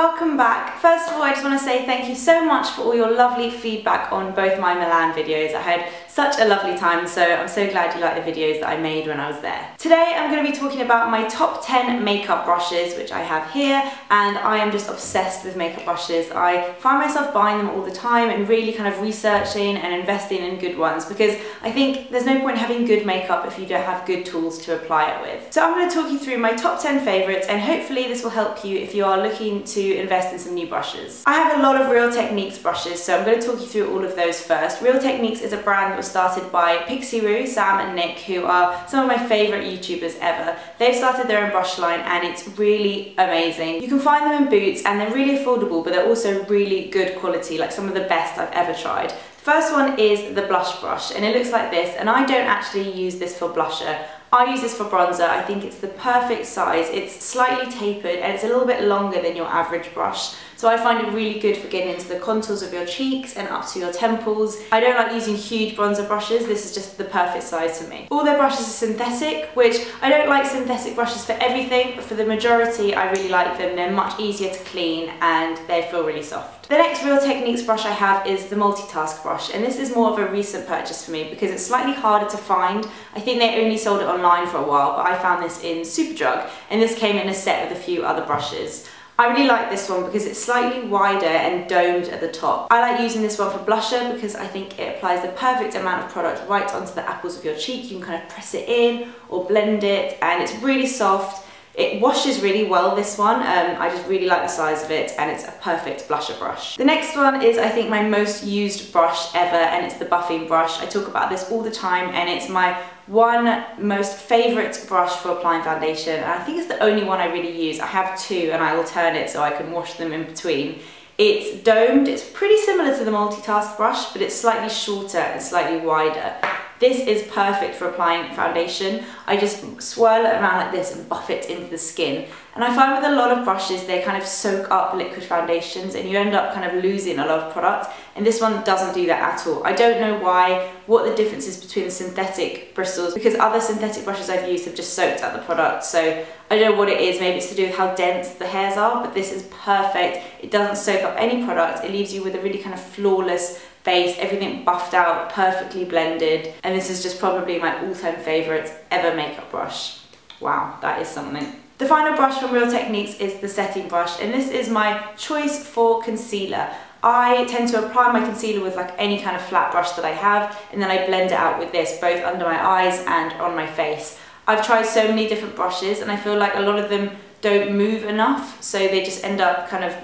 welcome back. First of all, I just want to say thank you so much for all your lovely feedback on both my Milan videos. I had such a lovely time, so I'm so glad you like the videos that I made when I was there. Today I'm going to be talking about my top 10 makeup brushes, which I have here, and I am just obsessed with makeup brushes. I find myself buying them all the time and really kind of researching and investing in good ones, because I think there's no point having good makeup if you don't have good tools to apply it with. So I'm going to talk you through my top 10 favourites, and hopefully this will help you if you are looking to invest in some new brushes. I have a lot of Real Techniques brushes, so I'm going to talk you through all of those first. Real Techniques is a brand that was started by Pixie, Sam and Nick, who are some of my favourite YouTubers ever. They've started their own brush line and it's really amazing. You can find them in Boots and they're really affordable, but they're also really good quality, like some of the best I've ever tried. The first one is the blush brush, and it looks like this, and I don't actually use this for blusher. I use this for bronzer. I think it's the perfect size. It's slightly tapered and it's a little bit longer than your average brush. So I find it really good for getting into the contours of your cheeks and up to your temples. I don't like using huge bronzer brushes. This is just the perfect size for me. All their brushes are synthetic, which I don't like synthetic brushes for everything, but for the majority I really like them. They're much easier to clean and they feel really soft. The next Real Techniques brush I have is the multitask brush, and this is more of a recent purchase for me because it's slightly harder to find. I think they only sold it online for a while, but I found this in Superdrug, and this came in a set with a few other brushes. I really like this one because it's slightly wider and domed at the top. I like using this one for blusher because I think it applies the perfect amount of product right onto the apples of your cheek. You can kind of press it in or blend it, and it's really soft. It washes really well, this one. I just really like the size of it, and it's a perfect blusher brush. The next one is, I think, my most used brush ever, and it's the buffing brush. I talk about this all the time, and it's my one most favourite brush for applying foundation, and I think it's the only one I really use. I have two and I alternate so I can wash them in between. It's domed, it's pretty similar to the multitask brush, but it's slightly shorter and slightly wider. This is perfect for applying foundation. I just swirl it around like this and buff it into the skin. And I find with a lot of brushes, they kind of soak up liquid foundations and you end up kind of losing a lot of product. And this one doesn't do that at all. I don't know why, what the difference is between the synthetic bristles, because other synthetic brushes I've used have just soaked up the product. So I don't know what it is. Maybe it's to do with how dense the hairs are, but this is perfect. It doesn't soak up any product. It leaves you with a really kind of flawless base, everything buffed out, perfectly blended, and this is just probably my all-time favourite ever makeup brush. Wow, that is something. The final brush from Real Techniques is the setting brush, and this is my choice for concealer. I tend to apply my concealer with like any kind of flat brush that I have, and then I blend it out with this, both under my eyes and on my face. I've tried so many different brushes and I feel like a lot of them don't move enough, so they just end up kind of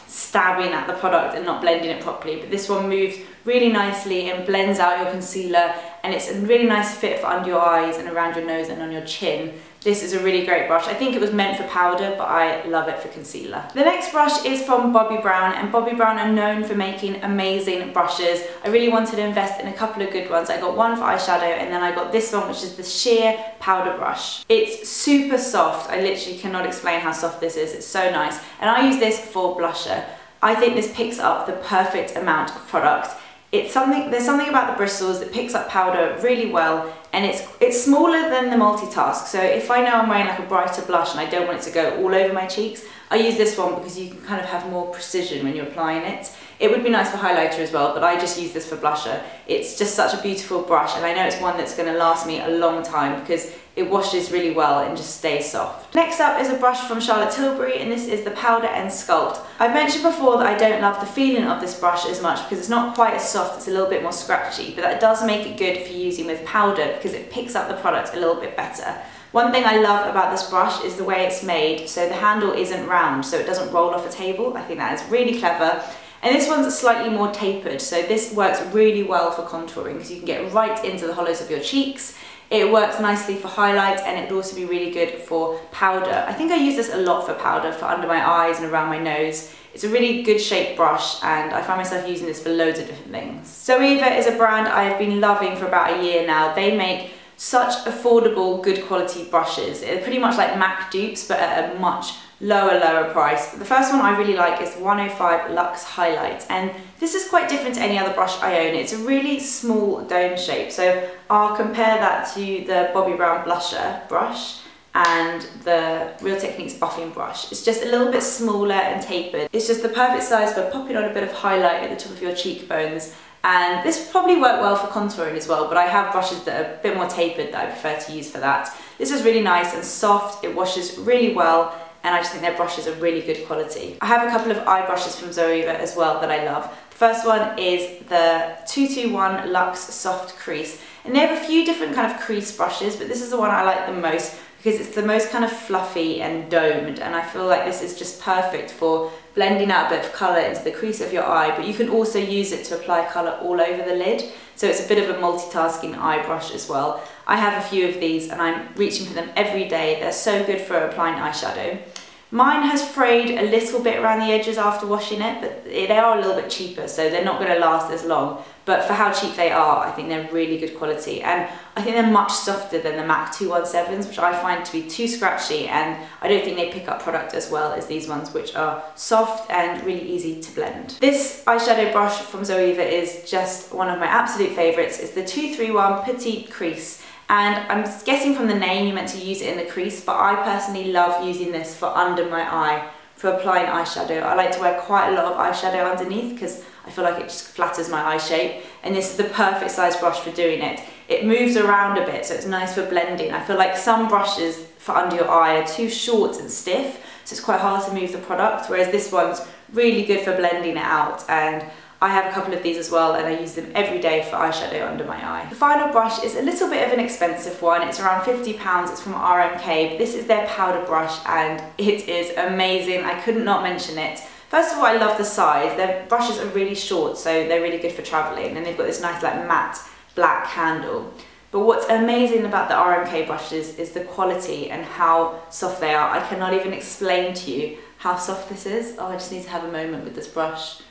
stabbing at the product and not blending it properly. But this one moves really nicely and blends out your concealer, and it's a really nice fit for under your eyes and around your nose and on your chin. This is a really great brush. I think it was meant for powder, but I love it for concealer. The next brush is from Bobbi Brown, and Bobbi Brown are known for making amazing brushes. I really wanted to invest in a couple of good ones. I got one for eyeshadow, and then I got this one, which is the sheer powder brush. It's super soft. I literally cannot explain how soft this is. It's so nice. And I use this for blusher. I think this picks up the perfect amount of product. There's something about the bristles that picks up powder really well, and it's smaller than the multitask. So if I know I'm wearing like a brighter blush and I don't want it to go all over my cheeks, I use this one because you can kind of have more precision when you're applying it. It would be nice for highlighter as well, but I just use this for blusher. It's just such a beautiful brush, and I know it's one that's going to last me a long time because it washes really well and just stays soft. Next up is a brush from Tilbury, and this is the Powder and Sculpt. I've mentioned before that I don't love the feeling of this brush as much because it's not quite as soft, it's a little bit more scratchy, but that does make it good for using with powder because it picks up the product a little bit better. One thing I love about this brush is the way it's made, so the handle isn't round, so it doesn't roll off a table. I think that is really clever. And this one's slightly more tapered, so this works really well for contouring because you can get right into the hollows of your cheeks. It works nicely for highlight, and it would also be really good for powder. I think I use this a lot for powder, for under my eyes and around my nose. It's a really good shaped brush, and I find myself using this for loads of different things. ZOEVA is a brand I have been loving for about a year now. They make such affordable, good quality brushes. They're pretty much like MAC dupes, but at a much lower price. The first one I really like is 105 Luxe Highlight, and this is quite different to any other brush I own. It's a really small dome shape, so I'll compare that to the Bobbi Brown blusher brush. and the Real Techniques buffing brush. It's just a little bit smaller and tapered. It's just the perfect size for popping on a bit of highlight at the top of your cheekbones. And this probably work well for contouring as well, but I have brushes that are a bit more tapered that I prefer to use for that. This is really nice and soft, it washes really well, and I just think their brushes are really good quality. I have a couple of eye brushes from ZOEVA as well that I love. The first one is the 221 Luxe Soft Crease, and they have a few different kind of crease brushes, but this is the one I like the most because it's the most kind of fluffy and domed, and I feel like this is just perfect for blending out a bit of colour into the crease of your eye, but you can also use it to apply colour all over the lid, so it's a bit of a multitasking eye brush as well. I have a few of these and I'm reaching for them every day. They're so good for applying eyeshadow. Mine has frayed a little bit around the edges after washing it, but they are a little bit cheaper, so they're not going to last as long. But for how cheap they are, I think they're really good quality, and I think they're much softer than the MAC 217s, which I find to be too scratchy, and I don't think they pick up product as well as these ones, which are soft and really easy to blend. This eyeshadow brush from ZOEVA is just one of my absolute favourites. It's the 231 Petite Crease. And I'm guessing from the name you're meant to use it in the crease, but I personally love using this for under my eye for applying eyeshadow. I like to wear quite a lot of eyeshadow underneath because I feel like it just flatters my eye shape, and this is the perfect size brush for doing it. It moves around a bit, so it's nice for blending. I feel like some brushes for under your eye are too short and stiff, so it's quite hard to move the product, whereas this one's really good for blending it out, and I have a couple of these as well, and I use them every day for eyeshadow under my eye. The final brush is a little bit of an expensive one. It's around £50. It's from RMK. This is their powder brush and it is amazing. I couldn't not mention it. First of all, I love the size. Their brushes are really short, so they're really good for traveling, and they've got this nice like matte black handle. But what's amazing about the RMK brushes is the quality and how soft they are. I cannot even explain to you how soft this is. Oh, I just need to have a moment with this brush.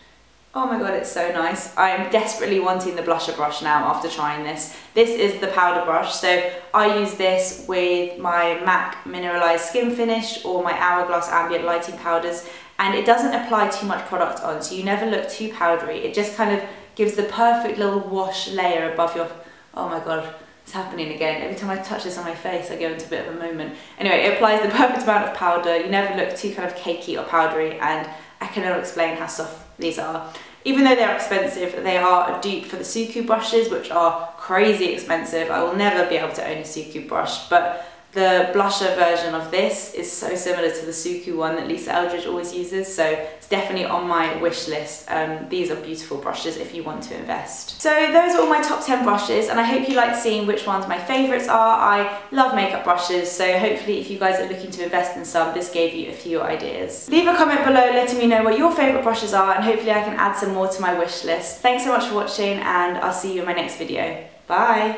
Oh my god, it's so nice. I'm desperately wanting the blusher brush now after trying this. This is the powder brush, so I use this with my MAC Mineralized Skin Finish or my Hourglass Ambient Lighting powders, and it doesn't apply too much product on, so you never look too powdery. It just kind of gives the perfect little wash layer above your... Oh my god, it's happening again. Every time I touch this on my face, I go into a bit of a moment. Anyway, it applies the perfect amount of powder. You never look too kind of cakey or powdery, and I cannot explain how soft these are. Even though they're expensive, they are a dupe for the Suku brushes, which are crazy expensive. I will never be able to own a Suku brush, but the blusher version of this is so similar to the Suku one that Lisa Eldridge always uses, so it's definitely on my wish list. These are beautiful brushes if you want to invest. So those are all my top 10 brushes, and I hope you liked seeing which ones my favourites are. I love makeup brushes, so hopefully if you guys are looking to invest in some, this gave you a few ideas. Leave a comment below letting me know what your favourite brushes are, and hopefully I can add some more to my wish list. Thanks so much for watching, and I'll see you in my next video. Bye!